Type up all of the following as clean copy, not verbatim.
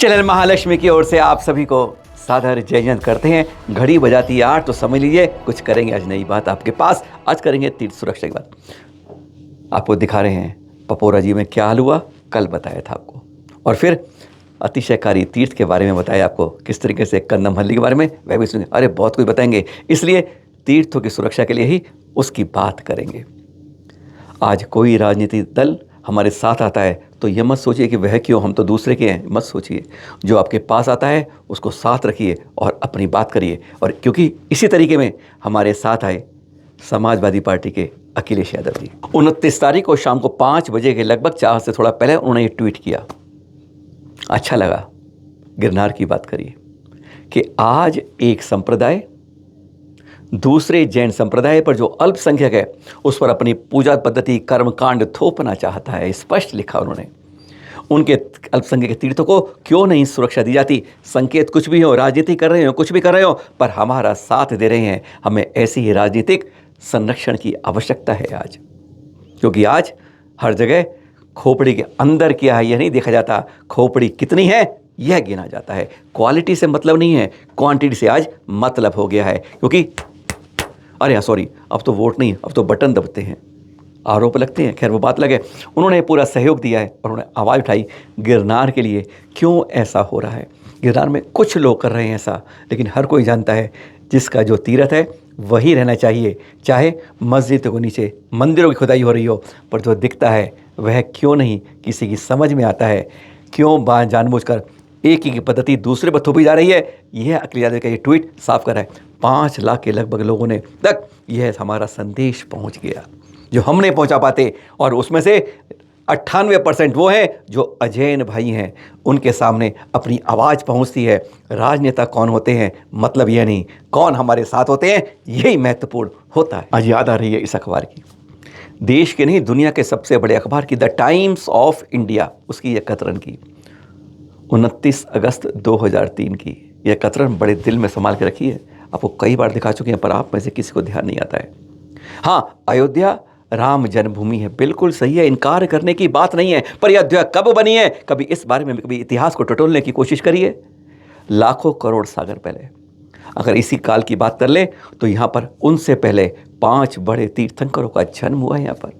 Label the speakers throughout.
Speaker 1: Channel Mahalakshmi की ओर से आप सभी को सादर जय हिंद करते हैं। घड़ी बजाती है 8 तो समझ लीजिए कुछ करेंगे आज नई बात आपके पास। आज करेंगे तीर्थ सुरक्षा की बात। आपको दिखा रहे हैं पपोरा जी में क्या हाल हुआ, कल बताया था आपको। और फिर अतिशयकारी तीर्थ के बारे में बताया आपको, किस तरीके से कंदम हल्ली के बारे में वह भी सुनिए। अरे बहुत कुछ बताएंगे, इसलिए तीर्थों की सुरक्षा के लिए ही उसकी बात करेंगे। आज कोई राजनीतिक दल हमारे साथ आता है तो ये मत सोचिए कि वह क्यों, हम तो दूसरे के हैं, मत सोचिए। जो आपके पास आता है उसको साथ रखिए और अपनी बात करिए। और क्योंकि इसी तरीके में हमारे साथ आए समाजवादी पार्टी के अखिलेश यादव जी। 29 तारीख को शाम को 5 बजे के लगभग, 4 से थोड़ा पहले उन्होंने ये ट्वीट किया। अच्छा लगा, गिरनार की बात करिए कि आज एक संप्रदाय दूसरे जैन संप्रदाय पर जो अल्पसंख्यक है उस पर अपनी पूजा पद्धति कर्मकांड थोपना चाहता है। स्पष्ट लिखा उन्होंने। उनके अल्पसंख्यक के तीर्थों को क्यों नहीं सुरक्षा दी जाती? संकेत कुछ भी हो, राजनीति कर रहे हो, कुछ भी कर रहे हो, पर हमारा साथ दे रहे हैं। हमें ऐसी ही राजनीतिक संरक्षण की आवश्यकता है आज, क्योंकि आज हर जगह खोपड़ी के अंदर क्या है यह नहीं देखा जाता, खोपड़ी कितनी है यह गिना जाता है। क्वालिटी से मतलब नहीं है, क्वांटिटी से आज मतलब हो गया है। क्योंकि अरे हाँ सॉरी, अब तो वोट नहीं, अब तो बटन दबते हैं, आरोप लगते हैं। खैर वो बात लगे। उन्होंने पूरा सहयोग दिया है और उन्होंने आवाज़ उठाई गिरनार के लिए। क्यों ऐसा हो रहा है? गिरनार में कुछ लोग कर रहे हैं ऐसा, लेकिन हर कोई जानता है जिसका जो तीर्थ है वही रहना चाहिए। चाहे मस्जिद को नीचे मंदिरों की खुदाई हो रही हो, पर जो दिखता है वह क्यों नहीं किसी की समझ में आता है? क्यों जानबूझकर एक ही की पद्धति दूसरे पर थोपी जा रही है? यह अखिलेश यादव का ये ट्वीट साफ कर रहा है। 5 लाख के लगभग लोगों ने तक यह हमारा संदेश पहुंच गया जो हम नहीं पहुंचा पाते। और उसमें से 98% वो हैं जो अजैन भाई हैं, उनके सामने अपनी आवाज़ पहुंचती है। राजनेता कौन होते हैं मतलब यह नहीं, कौन हमारे साथ होते हैं यही महत्वपूर्ण होता है। आज याद आ रही है इस अखबार की, देश के नहीं दुनिया के सबसे बड़े अखबार की, द टाइम्स ऑफ इंडिया, उसकी यह कतरन की 29 अगस्त 2003 की। यह कतरन बड़े दिल में संभाल के रखी है। आपको कई बार दिखा चुके हैं, पर आप में से किसी को ध्यान नहीं आता है। हाँ, अयोध्या राम जन्मभूमि है, बिल्कुल सही है, इनकार करने की बात नहीं है। पर यह अयोध्या कब बनी है? कभी इस बारे में कभी इतिहास को टटोलने की कोशिश करिए। लाखों करोड़ सागर पहले, अगर इसी काल की बात कर ले तो यहाँ पर उनसे पहले 5 बड़े तीर्थंकरों का जन्म हुआ है। यहाँ पर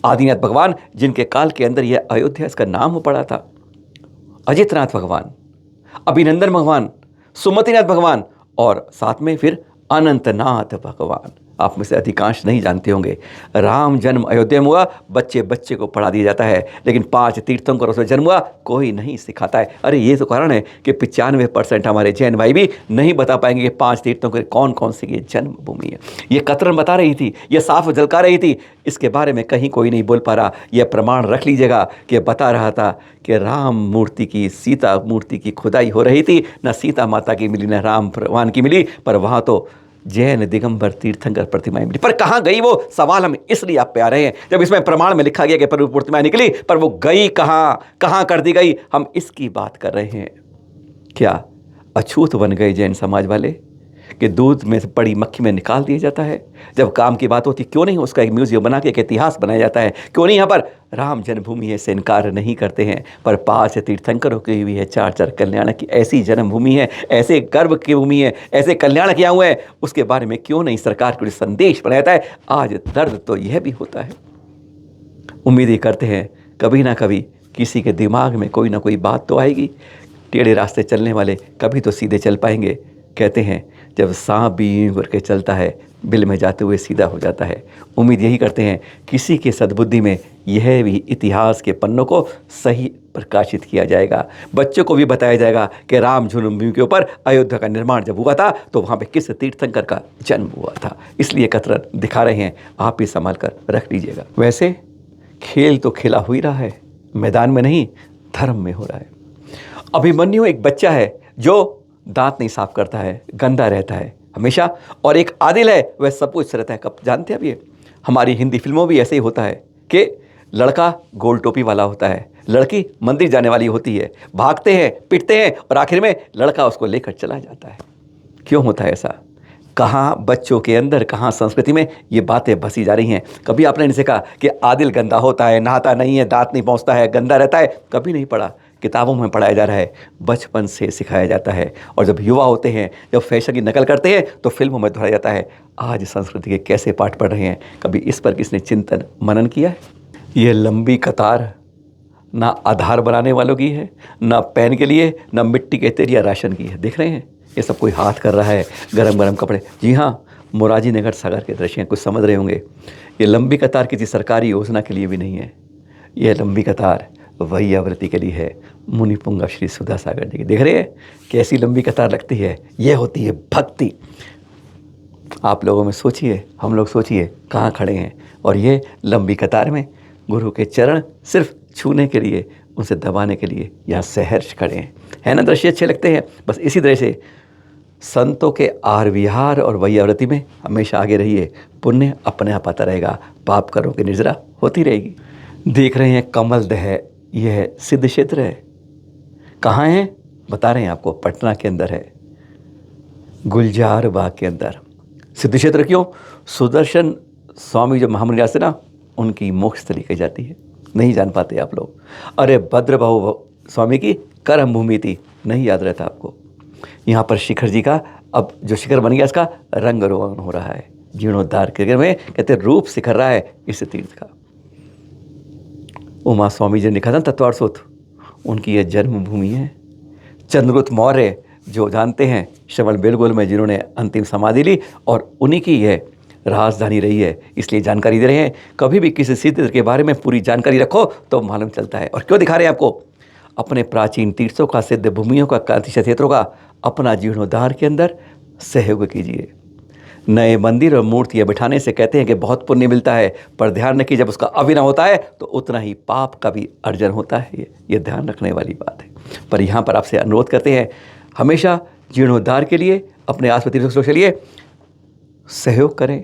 Speaker 1: आदिनाथ भगवान, जिनके काल के अंदर यह अयोध्या इसका नाम पड़ा था, अजितनाथ भगवान, अभिनंदन भगवान, सुमतिनाथ भगवान और साथ में फिर अनंतनाथ भगवान। आप में से अधिकांश नहीं जानते होंगे, राम जन्म अयोध्या में हुआ, बच्चे बच्चे को पढ़ा दिया जाता है, लेकिन 5 तीर्थंकरों से जन्म हुआ कोई नहीं सिखाता है। अरे ये तो कारण है कि 95% हमारे जैन भाई भी नहीं बता पाएंगे कि 5 तीर्थंकर कौन कौन सी ये जन्मभूमि है। ये कतरन बता रही थी, ये साफ झलका रही थी, इसके बारे में कहीं कोई नहीं बोल पा रहा। यह प्रमाण रख लीजिएगा कि बता रहा था कि राम मूर्ति की, सीता मूर्ति की खुदाई हो रही थी। न सीता माता की मिली, न राम भगवान की मिली, पर वहाँ तो जैन दिगंबर तीर्थंकर प्रतिमाएं मिली। पर कहाँ गई वो? सवाल हम इसलिए आप पे आ रहे हैं जब इसमें प्रमाण में लिखा गया कि प्रतिमाएं निकली, पर वो गई कहाँ, कहाँ कर दी गई, हम इसकी बात कर रहे हैं। क्या अछूत बन गए जैन समाज वाले कि दूध में से पड़ी मक्खी में निकाल दिया जाता है? जब काम की बात होती क्यों नहीं उसका एक म्यूजियम बना के एक इतिहास बनाया जाता है? क्यों नहीं यहाँ पर राम जन्मभूमि है से इनकार नहीं करते हैं, पर 5 तीर्थंकरों की हुई है, 4 कल्याण की ऐसी जन्मभूमि है, ऐसे गर्व की भूमि है, ऐसे कल्याण किया हुआ है, उसके बारे में क्यों नहीं सरकार को संदेश बनाया जाता है? आज दर्द तो यह भी होता है। उम्मीद ही करते हैं कभी ना कभी किसी के दिमाग में कोई ना कोई बात तो आएगी। टेढ़े रास्ते चलने वाले कभी तो सीधे चल पाएंगे। कहते हैं जब सांप भी यूं करके चलता है, बिल में जाते हुए सीधा हो जाता है। उम्मीद यही करते हैं किसी के सद्बुद्धि में यह भी इतिहास के पन्नों को सही प्रकाशित किया जाएगा। बच्चों को भी बताया जाएगा कि राम जन्मभूमि के ऊपर अयोध्या का निर्माण जब हुआ था तो वहाँ पे किस तीर्थंकर का जन्म हुआ था। इसलिए कतरन दिखा रहे हैं, आप ही संभाल कर रख लीजिएगा। वैसे खेल तो खेला हो ही रहा है, मैदान में नहीं धर्म में हो रहा है। अभिमन्यु एक बच्चा है जो दांत नहीं साफ करता है, गंदा रहता है हमेशा, और एक आदिल है वह सब कुछ रहता है। कब जानते हैं अब ये हमारी हिंदी फिल्मों भी ऐसे ही होता है कि लड़का गोल टोपी वाला होता है, लड़की मंदिर जाने वाली होती है, भागते हैं, पिटते हैं और आखिर में लड़का उसको लेकर चला जाता है। क्यों होता है ऐसा? कहाँ बच्चों के अंदर, कहाँ संस्कृति में ये बातें बसी जा रही हैं। कभी आपने इनसे कहा कि आदिल गंदा होता है, नहाता नहीं है, दांत नहीं पहुँचता है, गंदा रहता है? कभी नहीं पढ़ा। किताबों में पढ़ाया जा रहा है, बचपन से सिखाया जाता है। और जब युवा होते हैं, जब फैशन की नकल करते हैं तो फिल्मों में दोहराया जाता है। आज संस्कृति के कैसे पाठ पढ़ रहे हैं, कभी इस पर किसने चिंतन मनन किया है? ये लंबी कतार ना आधार बनाने वालों की है, ना पैन के लिए, ना मिट्टी के तेल या राशन की है। देख रहे हैं ये सब कोई हाथ कर रहा है, गरम गरम कपड़े। जी हाँ, मोरारजी नगर सागर के दृश्य हैं, कुछ समझ रहे होंगे। ये लंबी कतार किसी सरकारी योजना के लिए भी नहीं है, यह लंबी कतार वैयावृत्ति के लिए है, मुनि पुंगव श्री सुधा सागर जी की। देख रहे हैं कैसी लंबी कतार लगती है, यह होती है भक्ति। आप लोगों में सोचिए, हम लोग सोचिए कहाँ खड़े हैं, और ये लंबी कतार में गुरु के चरण सिर्फ छूने के लिए, उनसे दबाने के लिए यहाँ सहर्ष खड़े हैं। है ना, दृश्य अच्छे लगते हैं। बस इसी तरह से संतों के आहार विहार और वैयावृत्ति में हमेशा आगे रहिए, पुण्य अपने आप आता रहेगा, पाप करो की निर्जरा होती रहेगी। देख रहे हैं कमल दह, यह सिद्ध क्षेत्र है। कहाँ है बता रहे हैं आपको, पटना के अंदर है, गुलजार बाग के अंदर। सिद्ध क्षेत्र क्यों? सुदर्शन स्वामी जो महामुनि से ना, उनकी मोक्ष स्थली कही जाती है। नहीं जान पाते आप लोग। अरे भद्रबाहु स्वामी की कर्म भूमि थी, नहीं याद रहता आपको। यहाँ पर शिखर जी का अब जो शिखर बन गया, इसका रंग रोगन हो रहा है, जीर्णोद्धार के में कहते रूप सिखर रहा है इस तीर्थ का। उमा स्वामी जी ने लिखा था तत्वार्थ सूत्र, उनकी यह जन्मभूमि है। चंद्रगुप्त मौर्य जो जानते हैं, श्रवण बेलगोल में जिन्होंने अंतिम समाधि ली, और उन्हीं की यह राजधानी रही है, इसलिए जानकारी दे रहे हैं। कभी भी किसी सिद्ध के बारे में पूरी जानकारी रखो तो मालूम चलता है। और क्यों दिखा रहे हैं आपको? अपने प्राचीन तीर्थों का, सिद्ध भूमियों का, कांतिश क्षेत्रों का अपना जीर्णोद्धार के अंदर सहयोग कीजिए। नए मंदिर और मूर्तियाँ बिठाने से कहते हैं कि बहुत पुण्य मिलता है, पर ध्यान रखिए जब उसका अविना होता है तो उतना ही पाप का भी अर्जन होता है। ये ध्यान रखने वाली बात है। पर यहाँ पर आपसे अनुरोध करते हैं, हमेशा जीर्णोद्धार के लिए, अपने आसपास तीर्थों के लिए सहयोग करें,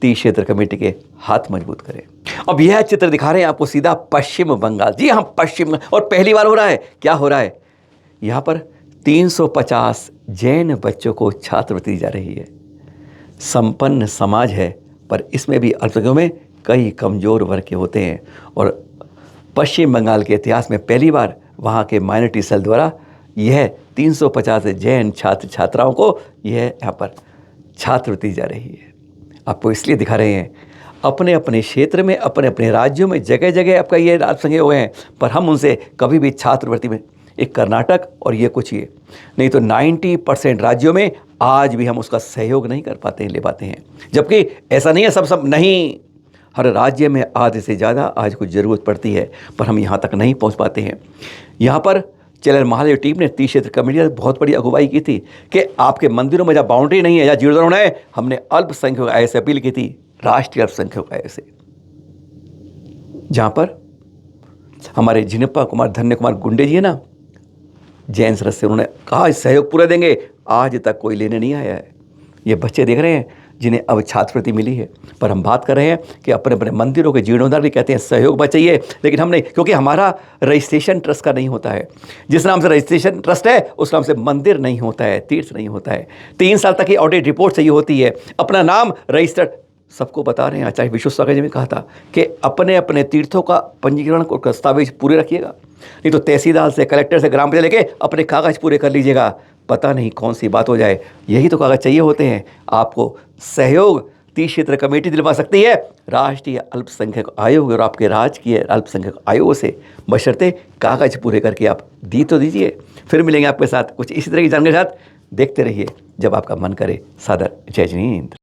Speaker 1: तीर्थ क्षेत्र कमेटी के हाथ मजबूत करें। अब यह चित्र दिखा रहे हैं आपको सीधा पश्चिम बंगाल। जी हाँ, पश्चिम, और पहली बार हो रहा है। क्या हो रहा है? यहाँ पर 350 जैन बच्चों को छात्रवृत्ति दी जा रही है। संपन्न समाज है, पर इसमें भी अल्पसंख्यकों में कई कमज़ोर वर्ग के होते हैं। और पश्चिम बंगाल के इतिहास में पहली बार वहाँ के माइनॉरिटी सेल द्वारा यह 350 जैन छात्र छात्राओं को यह यहाँ पर छात्रवृत्ति दी जा रही है। आपको इसलिए दिखा रहे हैं, अपने अपने क्षेत्र में, अपने अपने राज्यों में जगह जगह आपका ये अल्पसंख्यक हुए हैं, पर हम उनसे कभी भी छात्रवृत्ति में, एक कर्नाटक और ये कुछ ये नहीं तो 90% राज्यों में आज भी हम उसका सहयोग नहीं कर पाते हैं, ले पाते हैं। जबकि ऐसा नहीं है सब नहीं, हर राज्य में आधे से ज़्यादा आज कुछ ज़रूरत पड़ती है, पर हम यहाँ तक नहीं पहुँच पाते हैं। यहाँ पर चैलेंज महालय टीम ने तीर्थ क्षेत्र कमेटी बहुत बड़ी अगुवाई की थी कि आपके मंदिरों में जहाँ बाउंड्री नहीं है, जहाँ जीर्णोद्धार होना है, हमने अल्पसंख्यक आयोग से अपील की थी, राष्ट्रीय अल्पसंख्यक आयोग से, जहाँ पर हमारे जिनप्पा कुमार धन्य कुमार गुंडे जी है ना, जैन सदस्य, उन्होंने कहा सहयोग पूरा देंगे। आज तक कोई लेने नहीं आया है। ये बच्चे देख रहे हैं जिन्हें अब छात्रवृत्ति मिली है, पर हम बात कर रहे हैं कि अपने अपने मंदिरों के जीर्णोद्धार भी कहते हैं सहयोग बचाइए, लेकिन हमने, क्योंकि हमारा रजिस्ट्रेशन ट्रस्ट का नहीं होता है। जिस नाम से रजिस्ट्रेशन ट्रस्ट है उस नाम से मंदिर नहीं होता है, तीर्थ नहीं होता है। 3 साल तक की ऑडिट रिपोर्ट चाहिए होती है, अपना नाम रजिस्टर्ड। सबको बता रहे हैं, आचार्य विश्व सागर जी ने कहा था कि अपने अपने तीर्थों का पंजीकरण को दस्तावेज पूरे रखिएगा, नहीं तो तहसीलदार से, कलेक्टर से, ग्राम पंचायत लेके अपने कागज पूरे कर लीजिएगा, पता नहीं कौन सी बात हो जाए। यही तो कागज चाहिए होते हैं। आपको सहयोग तीर्थ क्षेत्र कमेटी दिलवा सकती है, राष्ट्रीय अल्पसंख्यक आयोग और आपके राज्य की अल्पसंख्यक आयोग से, बशर्ते कागज पूरे करके आप दी तो दीजिए। फिर मिलेंगे आपके साथ कुछ इसी तरह की जानकारी के साथ। देखते रहिए जब आपका मन करे। सादर जय जिनेंद्र।